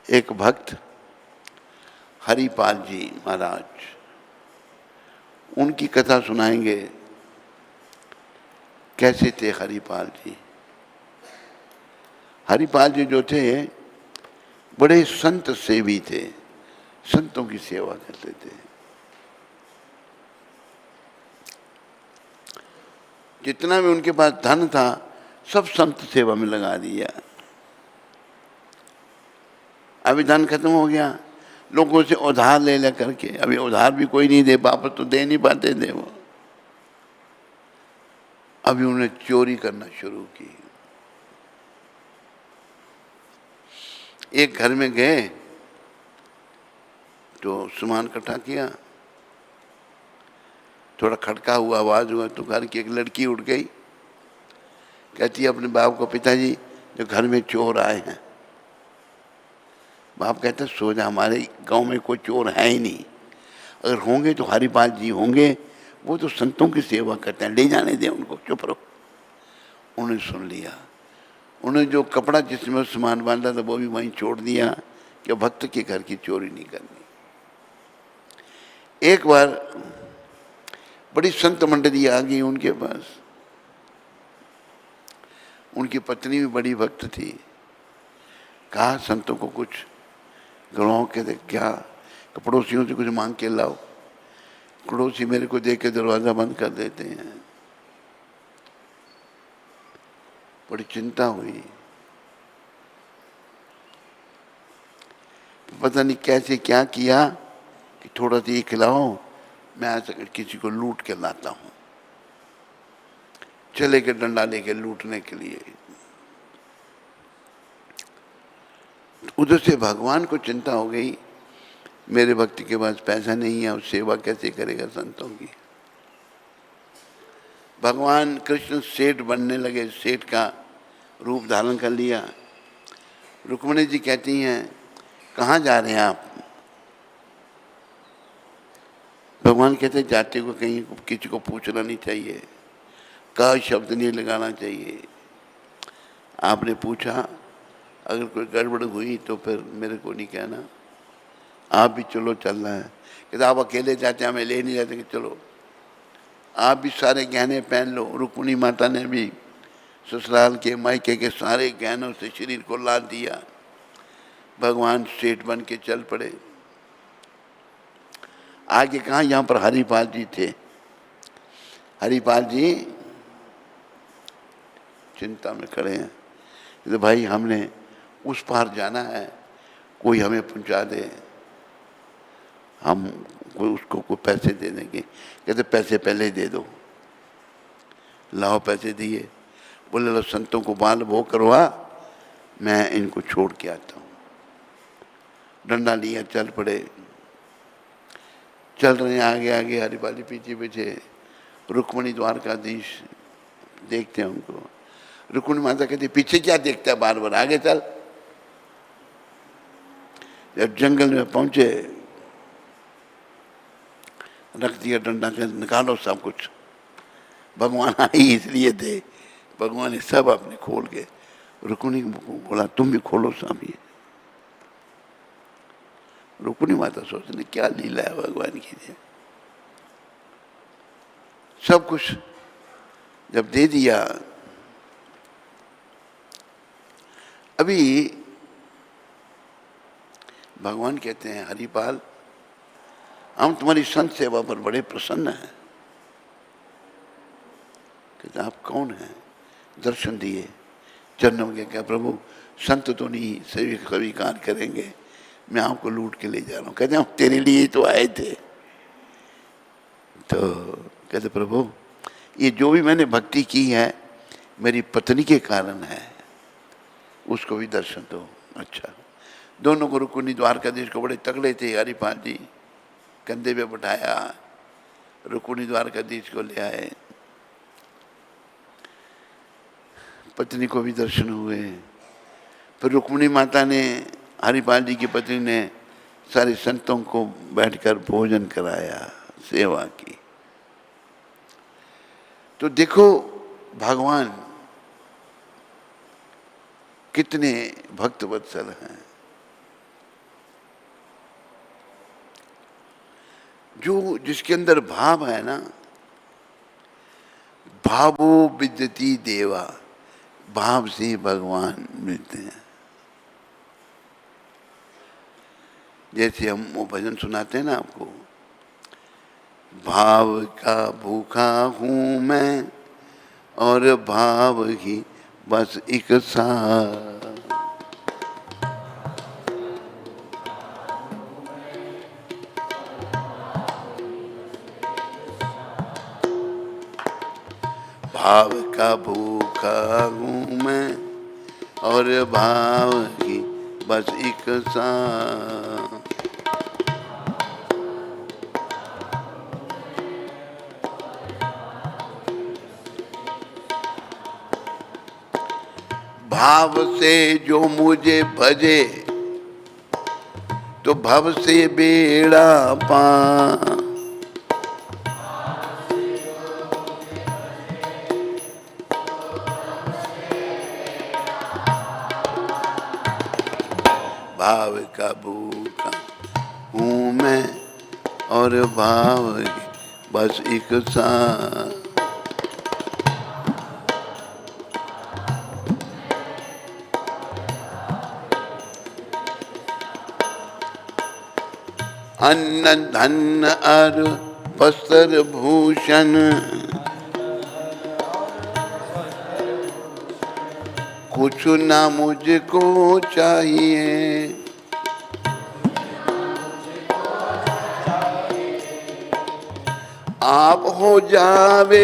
एक भक्त हरिपाल जी महाराज, उनकी कथा सुनाएंगे। कैसे थे हरिपाल जी? हरिपाल जी जो थे बड़े संत सेवी थे, संतों की सेवा करते थे। जितना भी उनके पास धन था सब संत सेवा में लगा दिया। अभी धन खत्म हो गया, लोगों से उधार ले ले करके, अभी उधार भी कोई नहीं दे, वापस तो दे नहीं पाते थे वो। अभी उन्होंने चोरी करना शुरू की। एक घर में गए तो सामान इकट्ठा किया, थोड़ा खटका हुआ, आवाज हुआ तो घर की एक लड़की उठ गई, कहती है अपने बाप को, पिताजी जो घर में चोर आए हैं। बाप कहते सो जा, हमारे गांव में कोई चोर है ही नहीं, अगर होंगे तो हरिपाल जी होंगे, वो तो संतों की सेवा करते हैं, ले जाने दे उनको, चुप रहो। उन्होंने सुन लिया, उन्होंने जो कपड़ा जिसमें सामान बांधा था वो भी वहीं छोड़ दिया कि भक्त के घर की चोरी नहीं करनी। एक बार बड़ी संत मंडली आ गई उनके पास, उनकी पत्नी भी बड़ी भक्त थी। कहा संतों को कुछ गवाओं के क्या, पड़ोसियों से कुछ मांग के लाओ। पड़ोसी मेरे को देख के दरवाजा बंद कर देते हैं। बड़ी चिंता हुई, पता नहीं कैसे क्या किया कि थोड़ा सा ये खिलाओ, मैं आज किसी को लूट के लाता हूं। चले के डंडा लेके लूटने के लिए। उधर से भगवान को चिंता हो गई, मेरे भक्ति के पास पैसा नहीं है और सेवा कैसे करेगा संतों की। भगवान कृष्ण सेठ बनने लगे, सेठ का रूप धारण कर लिया। रुक्मिणी जी कहती हैं कहाँ जा रहे हैं आप? भगवान कहते जाते को कहीं किसी को पूछना नहीं चाहिए, का शब्द नहीं लगाना चाहिए। आपने पूछा, अगर कोई गड़बड़ हुई तो फिर मेरे को नहीं कहना, आप भी चलो चलना है। कहते आप अकेले जाते हमें ले नहीं जाते, कि चलो आप भी सारे गहने पहन लो। रुक्मिणी माता ने भी ससुराल के मायके के सारे गहनों से शरीर को लाद दिया। भगवान सेठ बन के चल पड़े। आगे कहाँ, यहाँ पर हरिपाल जी थे। हरिपाल जी चिंता में खड़े हैं, तो भाई हमने उस पार जाना है, कोई हमें पहुंचा दे, हम कोई उसको कोई पैसे दे देंगे। कहते पैसे पहले दे दो। लाओ पैसे दिए, बोले लो संतों को बाल वो करवा, मैं इनको छोड़ के आता हूँ। डंडा लिया, चल पड़े। चल रहे हैं आगे आगे, हरिपाल जी पीछे पीछे। रुक्मिणी द्वारकाधीश देखते हैं उनको। रुक्मिणी माता कहती पीछे क्या देखता है बार बार, आगे चल। जब जंगल में पहुंचे, रख दिया डंडा के, निकालो सब कुछ। भगवान आए इसलिए थे, भगवान ने सब अपने खोल के। रुक्मिणी बोला तुम भी खोलो सब ये। रुक्मिणी माता सोचने क्या लीला है भगवान की। सब कुछ जब दे दिया, अभी भगवान कहते हैं हरिपाल हम तुम्हारी संत सेवा पर बड़े प्रसन्न हैं। कहते आप कौन हैं? दर्शन दिए, चरणों के क्या प्रभु संत तो नहीं स्वीकार करेंगे, मैं आपको लूट के ले जा रहा हूँ। कहते हम तेरे लिए तो आए थे। तो कहते प्रभु ये जो भी मैंने भक्ति की है मेरी पत्नी के कारण है, उसको भी दर्शन दो। अच्छा, दोनों को रुक्मिणी द्वारकाधीश को बड़े तगड़े थे। हरिपाल जी कंधे पे बैठाया, रुक्मिणी द्वारकाधीश को ले आए। पत्नी को भी दर्शन हुए। फिर रुक्मिणी माता ने, हरिपाल जी की पत्नी ने सारे संतों को बैठकर भोजन कराया, सेवा की। तो देखो भगवान कितने भक्त वत्सल हैं। जो जिसके अंदर भाव है ना, भावो विद्यति देवा, भाव से भगवान मिलते हैं। जैसे हम वो भजन सुनाते हैं ना आपको, भाव का भूखा हूँ मैं और भाव ही बस एक साथ। भाव का भूखा हूँ मैं और भाव ही बस एक साथ। भाव से जो मुझे भजे तो भव से बेड़ा पार। भाव का भूखा हूँ मैं और भाव बस एक साथ। अन्न धन और वस्त्र भूषण कुछ ना मुझको चाहिए। आप हो जावे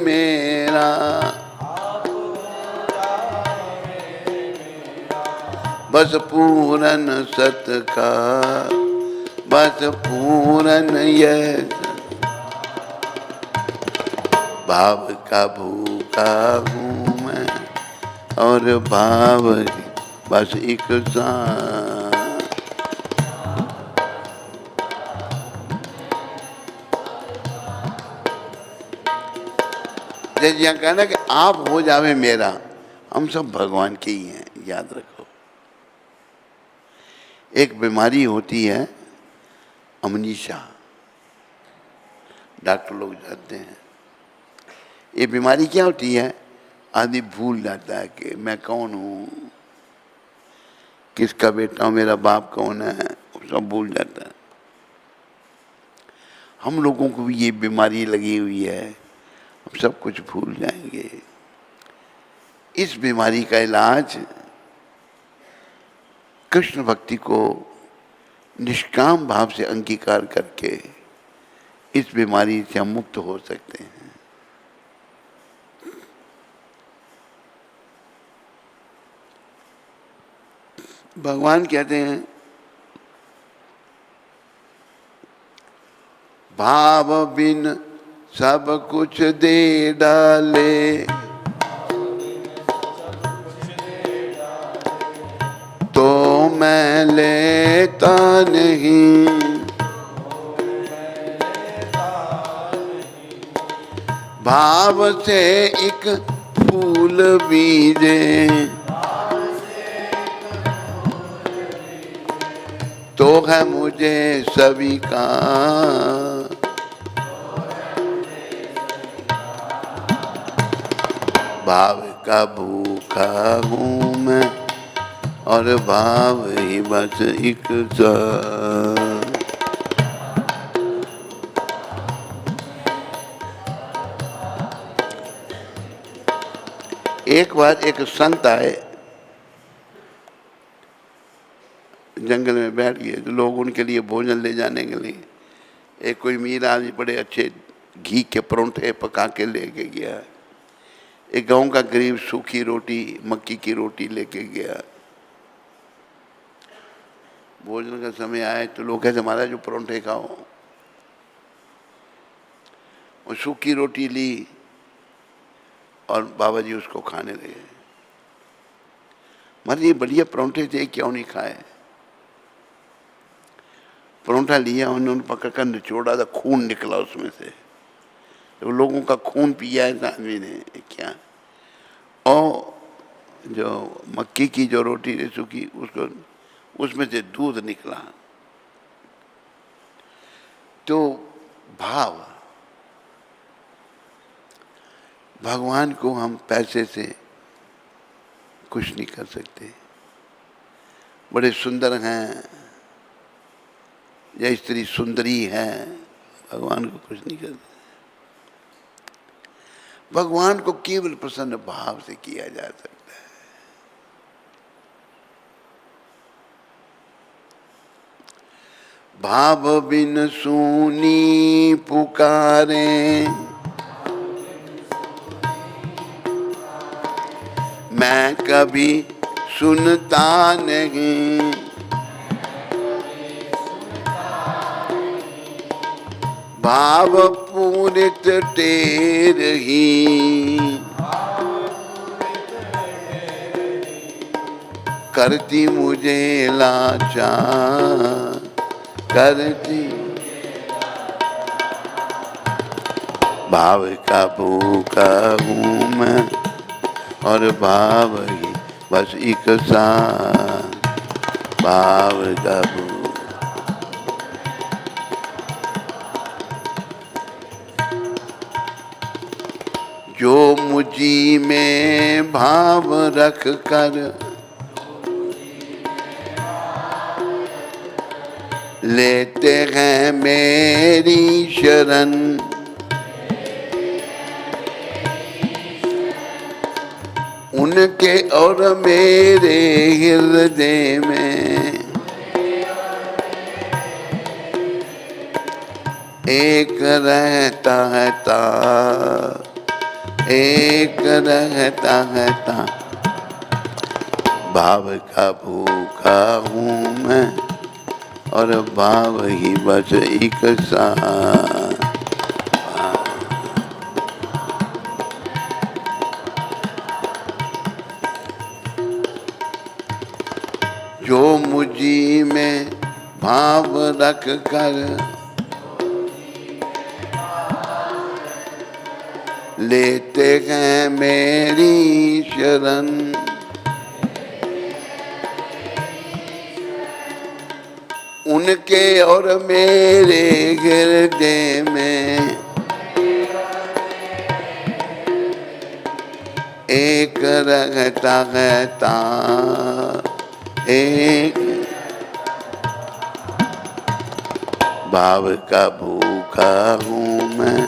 मेरा, बस पूरन सत का, बस पूरन यह। भाव का भूखा हूँ मैं और भाव बस एक साथ। जैसे यहाँ कहना कि आप हो जावे मेरा, हम सब भगवान के ही हैं, याद रखो। एक बीमारी होती है अमनीशा, डॉक्टर लोग जानते हैं। ये बीमारी क्या होती है? आदमी भूल जाता है कि मैं कौन हूँ, किसका बेटा हूँ, मेरा बाप कौन है, सब भूल जाता है। हम लोगों को भी ये बीमारी लगी हुई है, हम सब कुछ भूल जाएंगे। इस बीमारी का इलाज कृष्ण भक्ति को निष्काम भाव से अंगीकार करके इस बीमारी से हम मुक्त हो सकते हैं। भगवान कहते हैं भाव बिन सब कुछ दे डाले, तो मैं लेता नहीं। भाव से एक फूल बीजे, तो है मुझे सभी का। भाव का भूखा हूँ मैं और भाव ही बस एक साथ। एक बार एक संत आए, जंगल में बैठ गए तो लोग उनके लिए भोजन ले जाने के लिए एक कोई मीर आदमी बड़े अच्छे घी के परोंठे पका के लेके गया। एक गांव का गरीब सूखी रोटी, मक्की की रोटी लेके गया। भोजन का समय आए तो लोग कहते महाराज जो परोंठे खाओ। वो सूखी रोटी ली और बाबा जी उसको खाने लगे। महाराज ये बढ़िया परोंठे थे, क्यों नहीं खाए? परोंठा लिया, उन्होंने पकड़ कर निचोड़ा था, खून निकला उसमें से। तो लोगों का खून पिया है आदमी ने क्या। और जो मक्की की जो रोटी थी सूखी, उसको उसमें से दूध निकला। तो भाव, भगवान को हम पैसे से कुछ नहीं कर सकते। बड़े सुंदर हैं या स्त्री सुंदरी है, भगवान को कुछ नहीं कर सकते। भगवान को केवल प्रसन्न भाव से किया जा सकता है। भाव बिन सूनी पुकारे, मैं कभी सुनता नहीं। भाव पूरित टेर ही, करती मुझे लाचार, करती। भाव का भूखा हूँ मैं और भाव ही बस एक साथ, भाव का भूखा। जो मुझी में भाव रख कर लेते हैं मेरी शरण, उनके और मेरे हृदय में एक रहता है तार, एक रहता है तार। भाव का भूखा हूँ मैं और भाव ही बस एक साथ। जो मुझी में भाव रख कर लेते हैं मेरी शरण, उनके और मेरे हृदय में एक रहता है तार, एक। भाव का भूखा हूँ मैं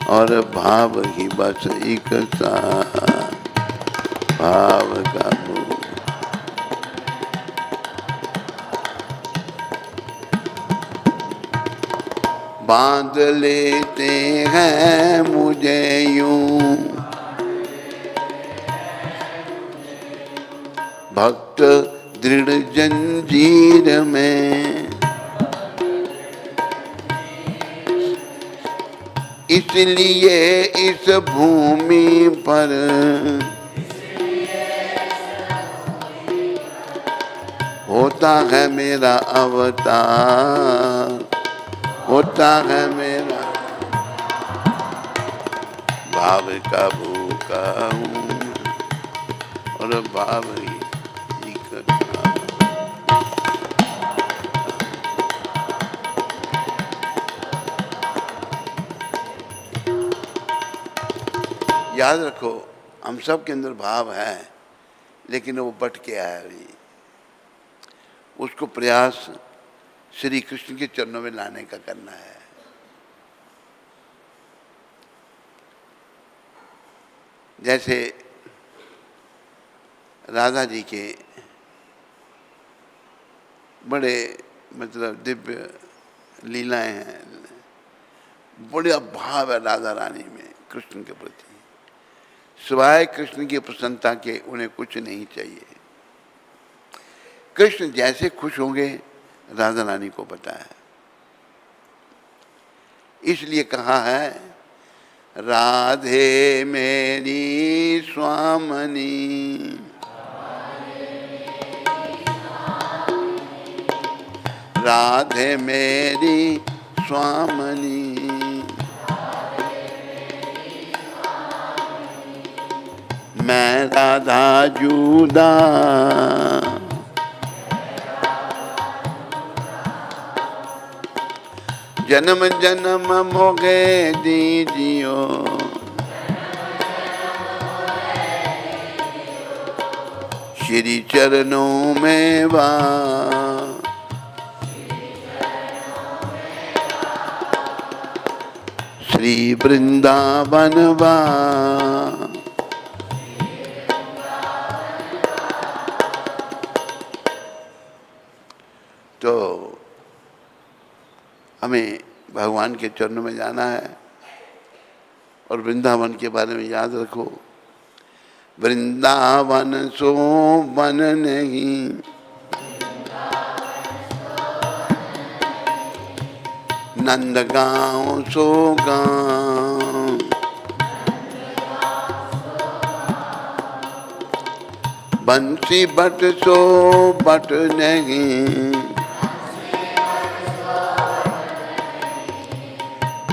और भाव ही बस एक साथ, भाव का भूख। बांध लेते हैं मुझे यूं भक्त दृढ़ जंजीर में, इसलिए इस भूमि पर होता है मेरा अवतार, होता है मेरा। भाव का भूखा हूँ और भाव ही करता। याद रखो, हम सब के अंदर भाव है, लेकिन वो बट के आया अभी। उसको प्रयास श्री कृष्ण के चरणों में लाने का करना है। जैसे राधा जी के बड़े मतलब दिव्य लीलाएं हैं, बड़ा भाव है राधा रानी में कृष्ण के प्रति। सिवाय कृष्ण की प्रसन्नता के उन्हें कुछ नहीं चाहिए। कृष्ण जैसे खुश होंगे राधा रानी को पता है, इसलिए कहा है राधे मेरी स्वामनी, राधे मेरी स्वामनी। मैं राधा जुदा, जन्म जन्म मोगे दीजियो, श्री चरणों में वा, श्री वृंदावन वा। तो हमें भगवान के चरणों में जाना है और वृंदावन के बारे में याद रखो। वृंदावन सो वन नहीं, नंदगांव सो गांव, बंसी बट सो बट नहीं,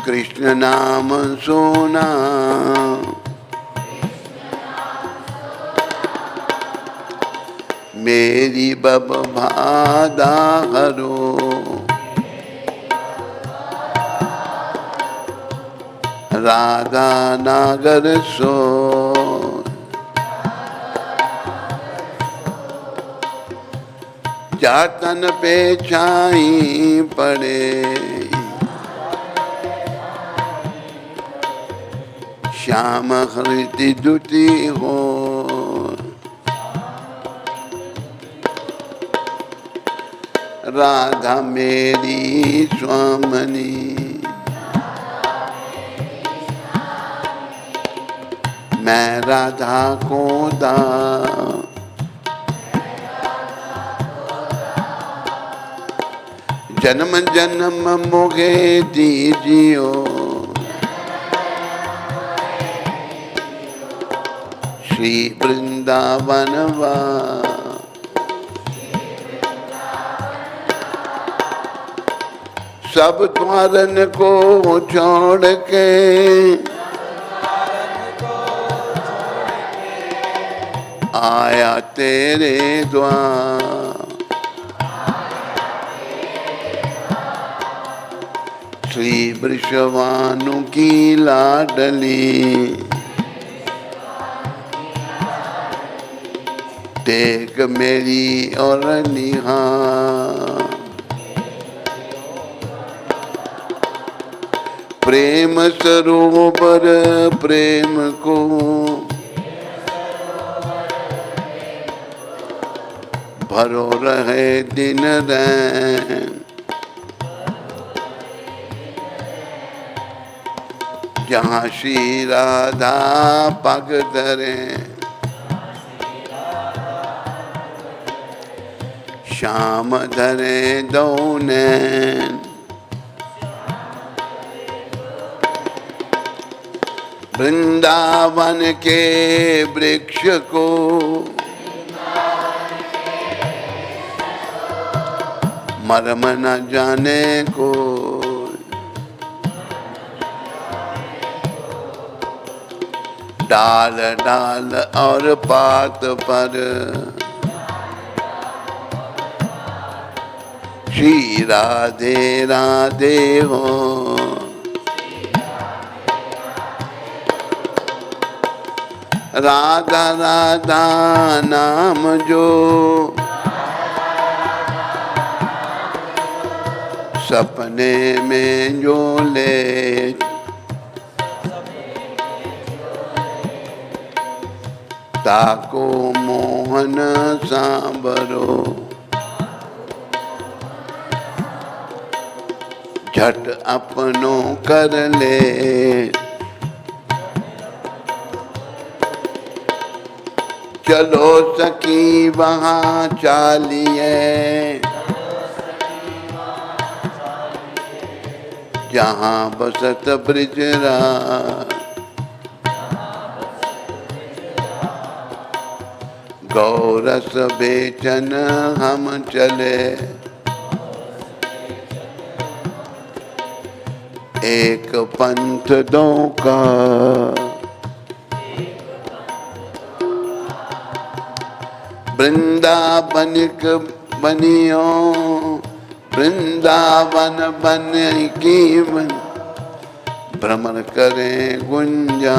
कृष्ण नाम सोना। मेरी बब भादा हरो, राधा नागर सो। जातन पे छाई पड़े, श्याम हृदय दुती हो। राधा मेरी स्वामनी, मैं राधा को दा। जन्म जन्म मोगे दीजियो, श्री वृंदावन वा। सब द्वारन को छोड़ के, आया तेरे द्वार। श्री वृषभानु की लाडली, देख मेरी और निहार। प्रेम सरोवर प्रेम को, भरो रहे दिन रैन। जहाँ श्री राधा पग धरे, श्याम धरे दो नैन। वृंदावन के वृक्ष को, मर्म न जाने को। डाल डाल और पात पर, श्री राधे राधे हो। राधा राधा नाम जो, सपने में जो ले। ताको मोहन सांबरो, झट अपनों कर ले। चलो सखी वहाँ चालिए, जहाँ बसत ब्रिजराज। गौरस बेचन हम चले, एक पंथ दो का। वृंदावन बनियो वृंदावन बन की बन भ्रमण करें गुंजा।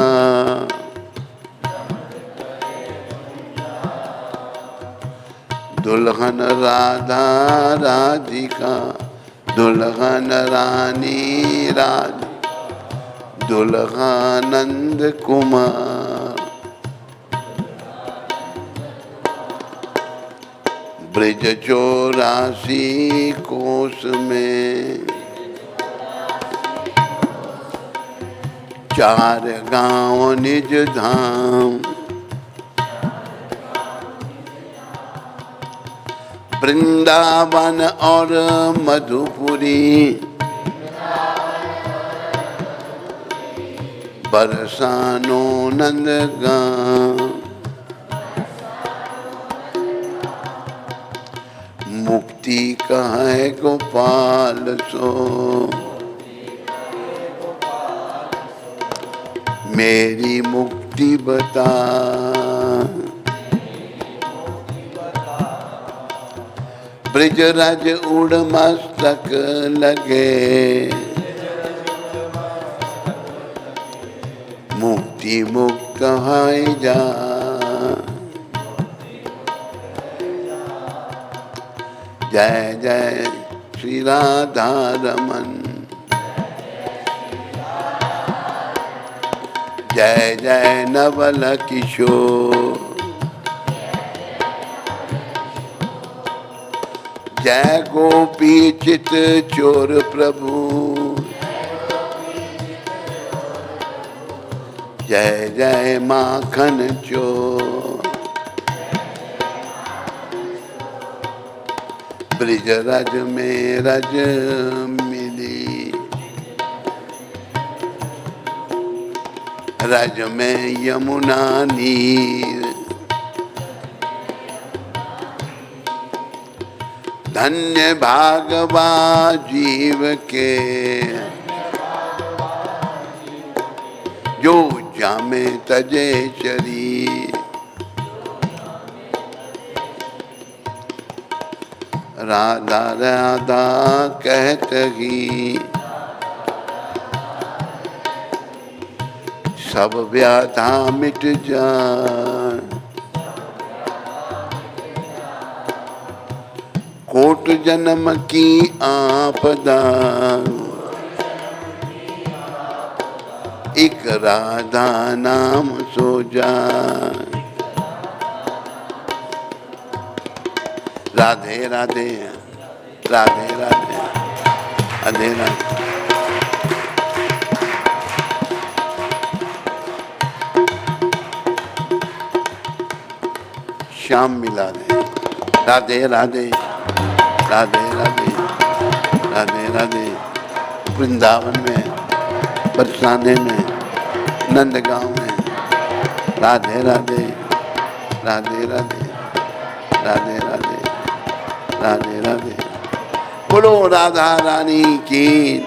दुल्हन राधा राधिका दुल्हन रानी राज दुल्हा नंद कुमार। ब्रज 84 कोस में 4 गांव निज धाम। वृंदावन और मधुपुरी बरसानो नंदगांव। मुक्ति कहे गोपाल सो मेरी मुक्ति बता। ब्रजराज उड़ मस्तक लगे मुक्ति मुक्त है जा। जय जय श्री राधा रमन जय जय नवल किशोर। जय गोपी चित चोर प्रभु जय जय माखन चोर। ब्रिज रज में रज मिली रज में यमुना नीर। धन्य भागवा जीव के जो जामे तजे शरीर। राधा राधा कहत ही सब व्याधा मिट जाए। कोट जन्म की आपदा एक राधा नाम सो जाए। राधे राधे राधे राधे राधे राधे। श्याम मिला दे। राधे राधे राधे राधे राधे राधे। वृंदावन में बरसाने में नंदगांव में राधे राधे राधे राधे राधे राधे राधे राधे। बोलो राधा रानी की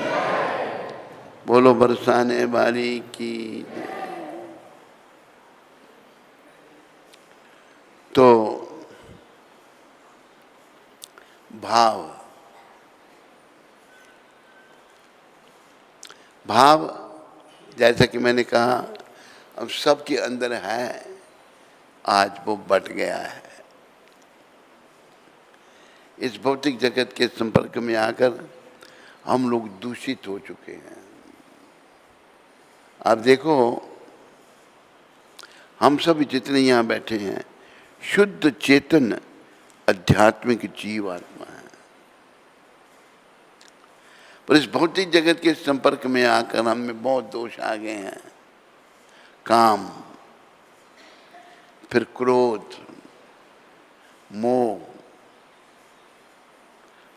बोलो बरसाने वाली की। तो भाव भाव जैसा कि मैंने कहा अब सबके अंदर है, आज वो बट गया है। इस भौतिक जगत के संपर्क में आकर हम लोग दूषित हो चुके हैं। आप देखो हम सब जितने यहाँ बैठे हैं शुद्ध चेतन आध्यात्मिक जीवात्मा है, पर इस भौतिक जगत के संपर्क में आकर हम में बहुत दोष आ गए हैं। काम, फिर क्रोध, मोह,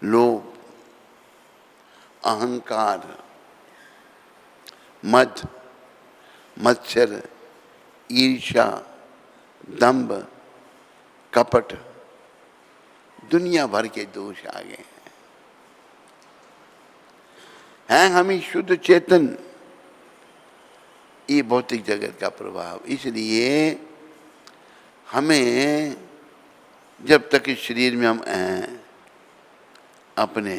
लोभ, अहंकार, मद, मत्सर, ईर्ष्या, दंभ, कपट, दुनिया भर के दोष आ गए हैं। हम ही शुद्ध चेतन, ये भौतिक जगत का प्रभाव। इसलिए हमें जब तक इस शरीर में हम हैं अपने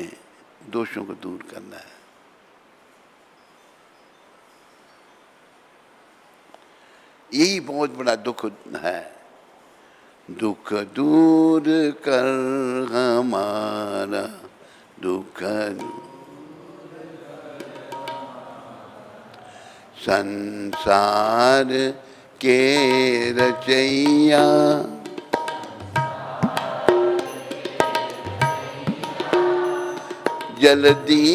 दोषों को दूर करना है। यही बहुत बड़ा दुख है। दुख दूर कर हमारा, दुख संसार के रचैया, जल्दी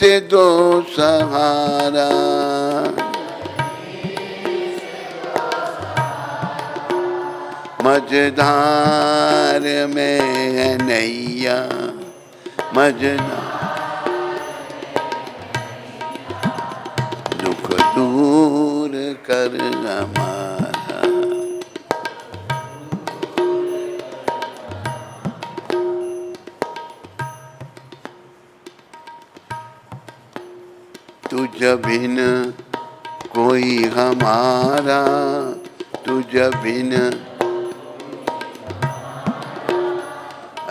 से दो सहारा, मझधार में है नैया, मझधार दुख दूर कर हमारा। तुझ बिन कोई हमारा, तुझ बिन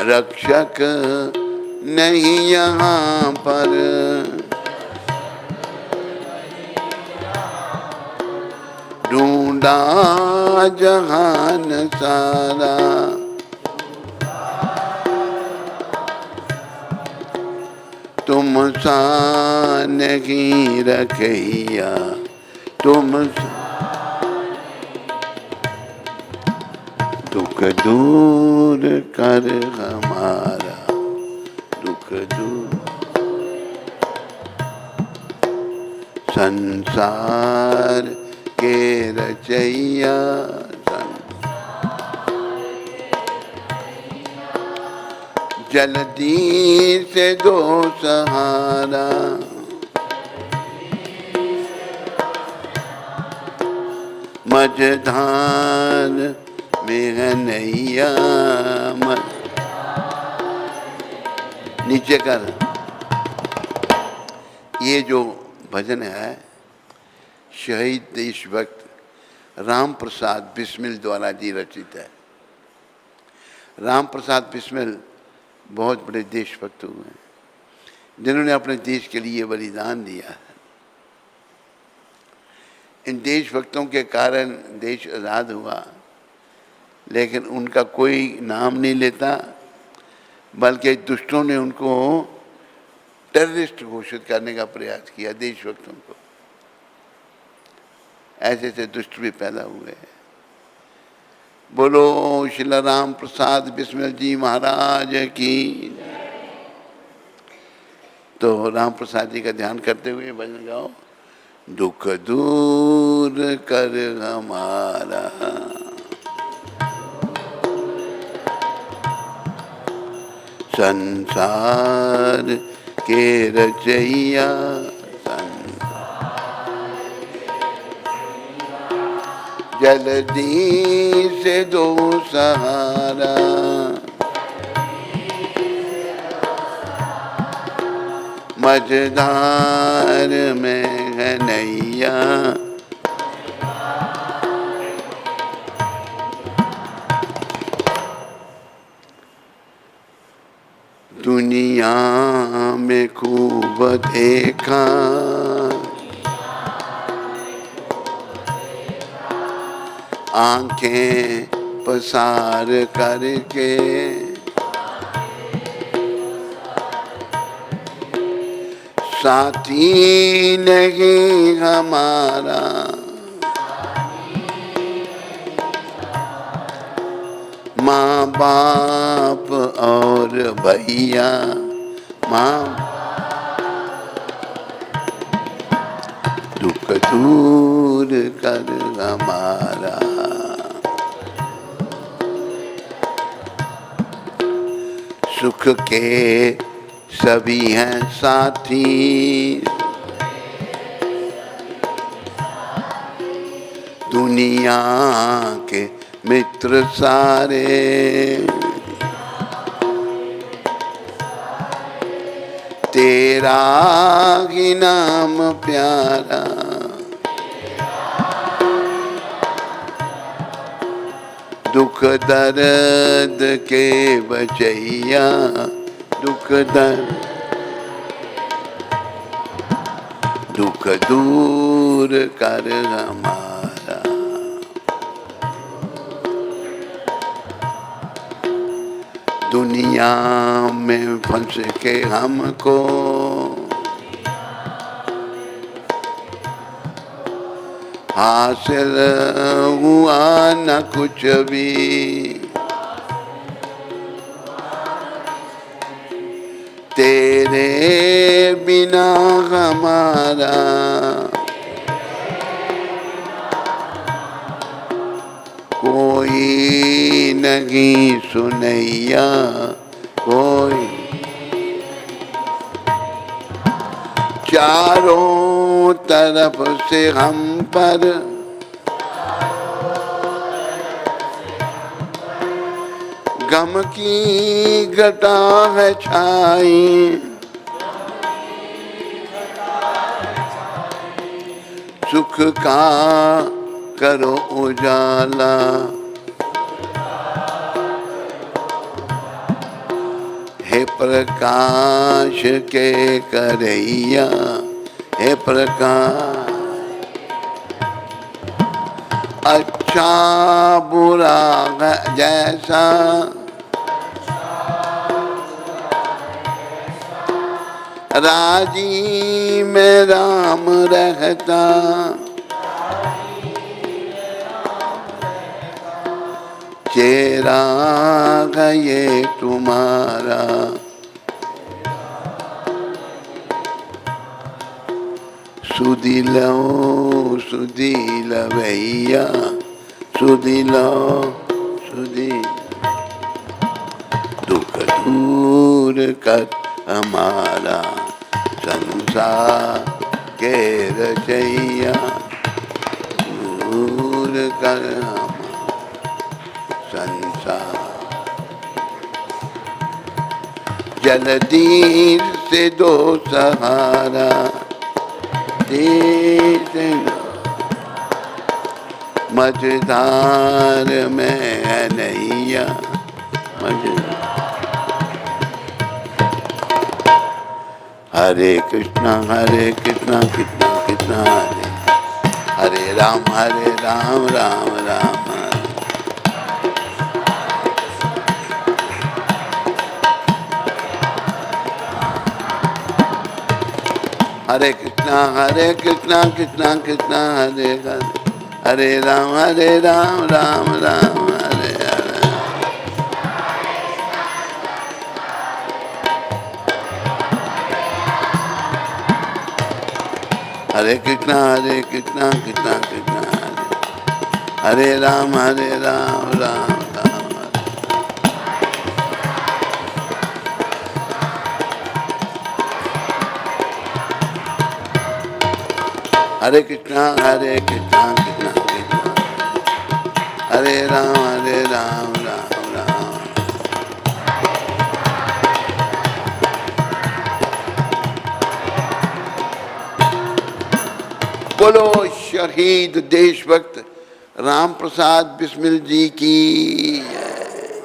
रक्षक नहीं यहाँ पर, ढूंढा जहान सारा, तुम सा नहीं रखैया, तुम दुख दूर कर हमारा, दुख दूर संसार के रचैया, जल्दी से दो सहारा, मझधार में है नैया, नीचे कर। ये जो भजन है शहीद देशभक्त राम प्रसाद बिस्मिल द्वारा जी रचित है। राम प्रसाद बिस्मिल बहुत बड़े देशभक्त हुए हैं, जिन्होंने अपने देश के लिए बलिदान दिया है। इन देशभक्तों के कारण देश आज़ाद हुआ, लेकिन उनका कोई नाम नहीं लेता, बल्कि दुष्टों ने उनको टेररिस्ट घोषित करने का प्रयास किया। देशभक्तों को ऐसे ऐसे दुष्ट भी पैदा हुए हैं। बोलो श्री राम प्रसाद बिस्मिल जी महाराज की। तो राम प्रसाद जी का ध्यान करते हुए भजन गाओ। दुख दूर कर हमारा, संसार के रचैया, जल्दी से दो सहारा, मझधार में है नैया, दुनिया में खूब देखा, आंखें पसार करके, साथी नहीं हमारा, माँ बाप और भैया, माँ दुख दूर कर हमारा, सुख के सभी हैं साथी, दुनिया के मित्र सारे, तेरा ही नाम प्यारा, दुख दर्द के बचैया, दुख दुख दूर कर हमारा। दुनिया में फंस के हमको हासिल हुआ न कुछ भी, तेरे बिना हमारा कोई नहीं सुनैया कोई। चारों तरफ से हम पर गम की घटा है छाई, सुख का करो उजाला, हे प्रकाश के करैया, हे प्रकाश। अच्छा बुरा जैसा राजी में राम रहता, चेहरा गए तुम्हारा, सुधिलो सुधील भैया, सुधिलो सुधी। दुख दूर कर हमारा संसार के रचैया, दूर कर संसार। जलधीर से दो सहारा, मझधार में है नैया, हरे कृष्णा कृष्णा कृष्णा हरे हरे राम राम राम। हरे कृष्णा कृष्णा कृष्णा हरे हरे, हरे राम राम राम हरे हरे। हरे कृष्णा कृष्णा कृष्णा हरे राम राम राम। हरे कृष्णा कृष्णा कृष्णा हरे राम राम राम। बोलो शहीद देशभक्त राम प्रसाद बिस्मिल जी की जय।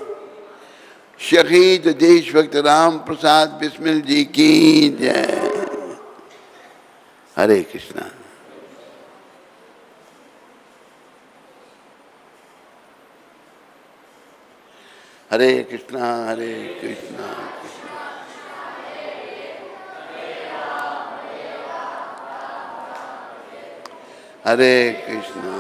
शहीद देशभक्त राम प्रसाद बिस्मिल जी की जय। हरे कृष्णा। हरे कृष्णा कृष्णा। हरे कृष्णा।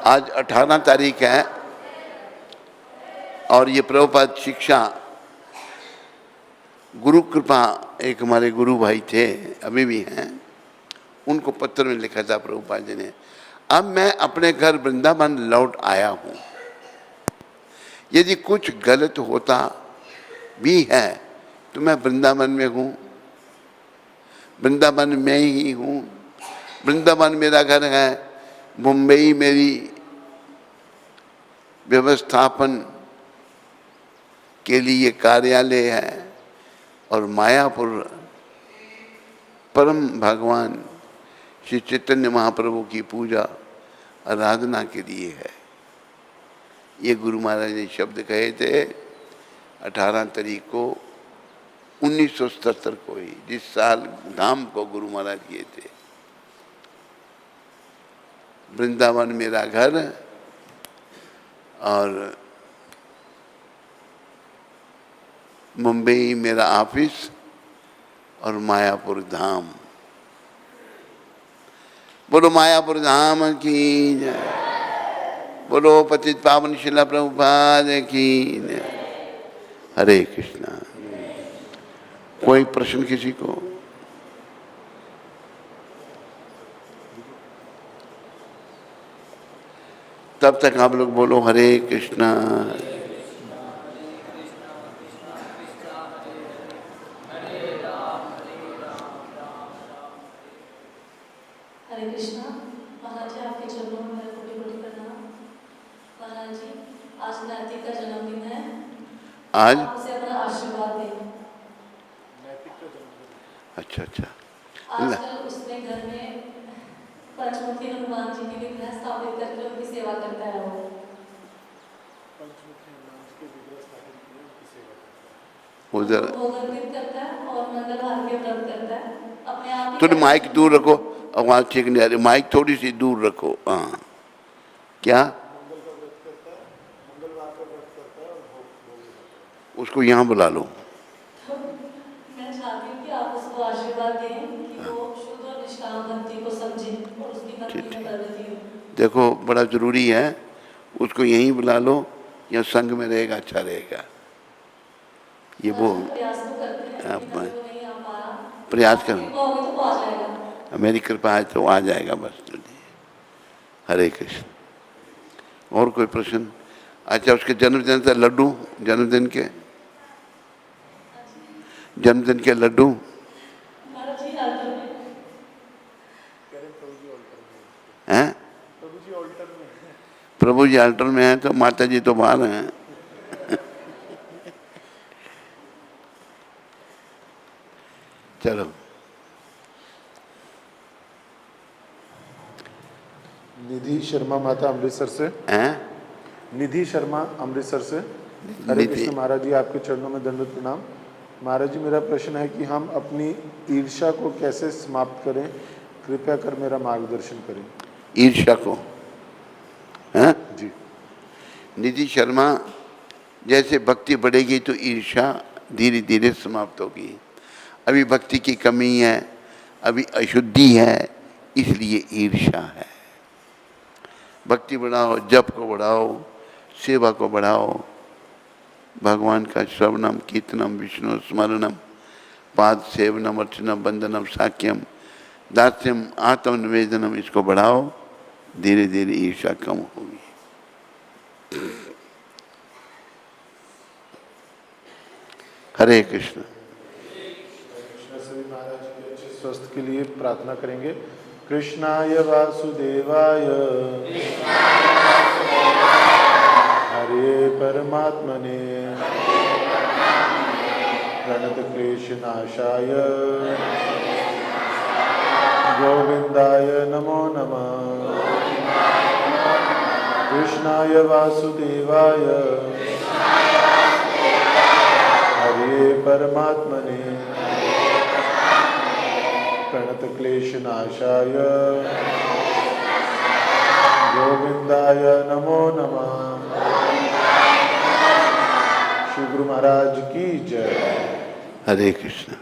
आज 18 तारीख है और ये प्रभुपाद शिक्षा गुरु कृपा एक हमारे गुरु भाई थे, अभी भी हैं, उनको पत्र में लिखा था प्रभुपाद जी ने। अब मैं अपने घर वृंदावन लौट आया हूँ, यदि कुछ गलत होता भी है तो मैं वृंदावन में हूँ, वृंदावन में ही हूँ, वृंदावन मेरा घर है, मुंबई मेरी व्यवस्थापन के लिए कार्यालय है और मायापुर परम भगवान श्री चैतन्य महाप्रभु की पूजा आराधना के लिए है। ये गुरु महाराज ने शब्द कहे थे 18 तारीख को 1977 को ही, जिस साल धाम को गुरु महाराज किए थे। वृंदावन मेरा घर और मुंबई मेरा ऑफिस और मायापुर धाम। बोलो मायापुर धाम की जय, बोलो पतित पावन शिला प्रभुपाद की जय। हरे कृष्णा। कोई प्रश्न किसी को? तब तक आप लोग बोलो हरे कृष्णा। हरे कृष्णा। महाराज जी आपके चरणों में मेरा कोटि-कोटि प्रणाम। महाराज जी आज नैतिक का जन्मदिन है, आज आप उसे अपना आशीर्वाद दें। अच्छा अच्छा। आजकल उसने घर में पंचमुखी हनुमान जी की विग्रह स्थापित करके उनकी सेवा करता है। उधर भोग अर्पित करता है और मंगलवार के व्रत करता है। अपने आप ही थोड़ी माइक दूर रखो, आवाज ठीक नहीं आ रही, माइक थोड़ी सी दूर रखो। हाँ क्या? उसको यहाँ बुला लो। मैं चाहती हूँ कि आप उसको आशीर्वाद दें कि वो शुद्ध और निष्काम भक्ति को समझें और उसकी भक्ति में प्रगति हो। देखो बड़ा जरूरी है, उसको यहीं बुला लो या संग में रहेगा अच्छा रहेगा। ये वो प्रयास तो करते हैं आप लेकिन वो नहीं आ पा रहा। प्रयास आप करो, कृपा होगी तो वो आ जाएगा। मेरी कृपा है तो आ जाएगा बस। हरे कृष्ण। और कोई प्रश्न? अच्छा उसके जन्मदिन से लड्डू, जन्मदिन के लड्डू महाराज जी आल्टर में हैं? प्रभु जी अल्टर में है तो माता जी तो बाहर हैं। चलो निधि शर्मा माता अमृतसर से। हैं? निधि शर्मा अमृतसर से। हरे निधि। कृष्ण महाराज जी आपके चरणों में दंडवत प्रणाम। महाराज जी मेरा प्रश्न है कि हम अपनी ईर्ष्या को कैसे समाप्त करें, कृपया कर मेरा मार्गदर्शन करें। ईर्ष्या को हैं? जी। निधि शर्मा, जैसे भक्ति बढ़ेगी तो ईर्ष्या धीरे धीरे समाप्त होगी। अभी भक्ति की कमी है, अभी अशुद्धि है, इसलिए ईर्ष्या है। भक्ति बढ़ाओ, जप को बढ़ाओ, सेवा को बढ़ाओ, भगवान का श्रवणम कीर्तनम विष्णु स्मरणम पाद सेवनम अर्चनम बंदनम साक्यम दास्यम आत्मनिवेदनम, इसको बढ़ाओ, धीरे धीरे ईर्ष्या कम होगी। हरे कृष्ण। सभी महाराज के अच्छे स्वास्थ्य के लिए प्रार्थना करेंगे। कृष्णाय वासुदेवाय हरे परमात्मने प्रणत क्लेश नाशाय गोविंदाय नमो नमः। कृष्णाय वासुदेवाय हरे परमात्मने प्रणत क्लेश नाशाय गोविंदाय नमो नमः। श्री गुरु महाराज की जय। हरे कृष्ण।